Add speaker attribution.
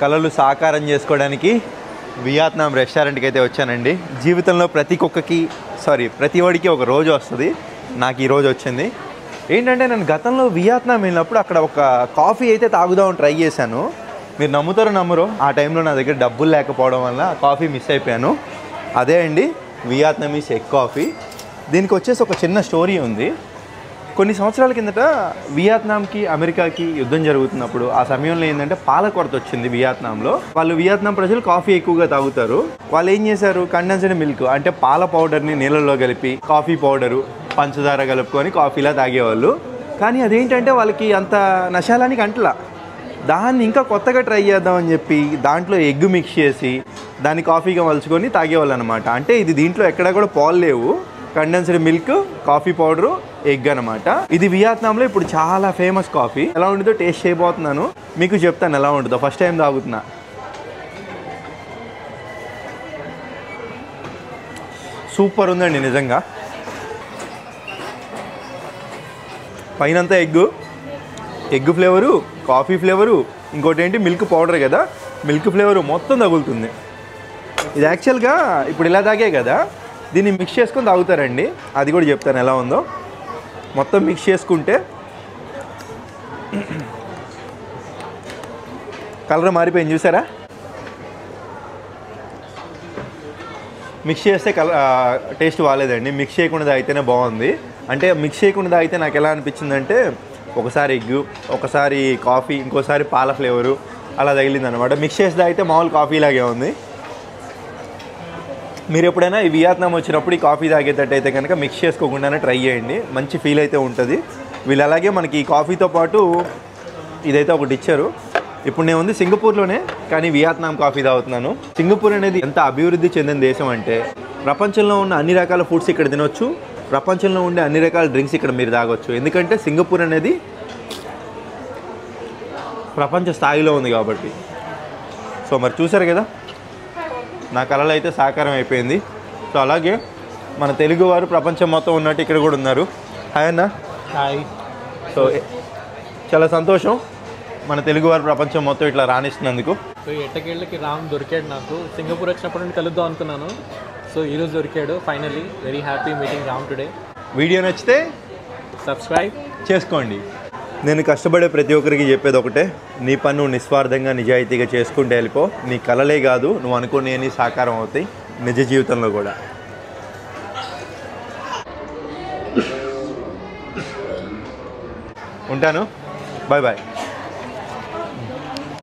Speaker 1: కలలు సాకారం చేసుకోవడానికి వియత్నాం రెస్టారెంట్కి అయితే వచ్చానండి. జీవితంలో ప్రతి వాడికి ఒక రోజు వస్తుంది. నాకు ఈ రోజు వచ్చింది. ఏంటంటే నేను గతంలో వియత్నాం వెళ్ళినప్పుడు అక్కడ ఒక కాఫీ అయితే తాగుదామని ట్రై చేశాను. మీరు నమ్ముతారో నమ్మరో, ఆ టైంలో నా దగ్గర డబ్బులు లేకపోవడం వల్ల కాఫీ మిస్ అయిపోయాను. అదే అండి వియత్నామీస్ ఎగ్ కాఫీ. దీనికి వచ్చేసి ఒక చిన్న స్టోరీ ఉంది. కొన్ని సంవత్సరాల కిందట వియత్నాంకి అమెరికాకి యుద్ధం జరుగుతున్నప్పుడు ఆ సమయంలో ఏంటంటే పాల కొరత వచ్చింది వియత్నాంలో. వియత్నాం ప్రజలు కాఫీ ఎక్కువగా తాగుతారు. వాళ్ళు ఏం చేశారు, కండెన్స్డ్ మిల్క్ అంటే పాల పౌడర్ని నీళ్ళల్లో కలిపి కాఫీ పౌడరు పంచదార కలుపుకొని కాఫీలా తాగేవాళ్ళు. కానీ అదేంటంటే వాళ్ళకి అంత నశాలానికి అంటలా. దాన్ని ఇంకా కొత్తగా ట్రై చేద్దామని చెప్పి దాంట్లో ఎగ్ మిక్స్ చేసి దాన్ని కాఫీగా మలుచుకొని తాగేవాళ్ళు అనమాట. అంటే ఇది దీంట్లో ఎక్కడ కూడా పాలు లేవు, condensed milk, coffee powder, egg అనమాట. ఇది వియత్నాంలో ఇప్పుడు చాలా ఫేమస్ కాఫీ. ఎలా ఉంటుందో టేస్ట్ చేయబోతున్నాను, మీకు చెప్తాను ఎలా ఉంటుందో. ఫస్ట్ టైం తాగుతున్నా. సూపర్ ఉందండి నిజంగా. పైనంతా ఎగ్ ఫ్లేవరు, కాఫీ ఫ్లేవరు, ఇంకోటి ఏంటి మిల్క్ పౌడర్ కదా, మిల్క్ ఫ్లేవరు మొత్తం తగులుతుంది. ఇది యాక్చువల్గా ఇప్పుడు ఇలా తాగే కదా, దీన్ని మిక్స్ చేసుకొని తాగుతారండి. అది కూడా చెప్తాను ఎలా ఉందో. మొత్తం మిక్స్ చేసుకుంటే కలర్ మారిపోయింది చూసారా. మిక్స్ చేస్తే టేస్ట్ బాగాలేదండి. మిక్స్ చేయకుండా తాగితేనే బాగుంది. అంటే మిక్స్ చేయకుండా తాగితే నాకు ఎలా అనిపించిందంటే ఒకసారి ఎగ్, ఒకసారి కాఫీ, ఇంకోసారి పాల ఫ్లేవరు అలా తగిలింది అనమాట. మిక్స్ చేసి తాగితే మామూలు కాఫీ లాగే ఉంది. మీరు ఎప్పుడైనా ఈ వియత్నాం వచ్చినప్పుడు ఈ కాఫీ తాగేటట్టయితే కనుక మిక్స్ చేసుకోకుండానే ట్రై చేయండి. మంచి ఫీల్ అయితే ఉంటుంది. వీళ్ళు అలాగే మనకి ఈ కాఫీతో పాటు ఇదైతే ఒకటి ఇచ్చారు. ఇప్పుడు నేను ఉంది సింగపూర్లోనే, కానీ వియత్నాం కాఫీ తాగుతున్నాను. సింగపూర్ అనేది ఎంత అభివృద్ధి చెందిన దేశం అంటే ప్రపంచంలో ఉన్న అన్ని రకాల ఫుడ్స్ ఇక్కడ తినొచ్చు, ప్రపంచంలో ఉండే అన్ని రకాల డ్రింక్స్ ఇక్కడ మీరు తాగొచ్చు. ఎందుకంటే సింగపూర్ అనేది ప్రపంచ స్థాయిలో ఉంది కాబట్టి. సో మరి చూసారు కదా, నా కళలు అయితే సాకారం అయిపోయింది. సో అలాగే మన తెలుగువారు ప్రపంచం మొత్తం ఉన్నట్టు ఇక్కడ కూడా ఉన్నారు. హాయ్ అన్న.
Speaker 2: హాయ్.
Speaker 1: సో చాలా సంతోషం మన తెలుగువారు ప్రపంచం మొత్తం ఇట్లా రాణిస్తున్నందుకు.
Speaker 2: సో ఎట్టకేళ్ళకి రామ్ దొరికాడు. నాకు సింగపూర్ వచ్చినప్పటి నుండి కలుద్దాం అనుకున్నాను. సో ఈరోజు దొరికాడు finally. Very happy meeting Ram today.
Speaker 1: Video నచ్చితే
Speaker 2: సబ్స్క్రైబ్
Speaker 1: చేసుకోండి. నేను కష్టపడే ప్రతి ఒక్కరికి చెప్పేది ఒకటే, నీ పన్ను నిస్వార్థంగా నిజాయితీగా చేసుకుంటే వెళ్ళిపో. నీ కలలే కాదు నువ్వు అనుకునే సాకారం అవుతాయి నిజ జీవితంలో కూడా. ఉంటాను. Bye bye.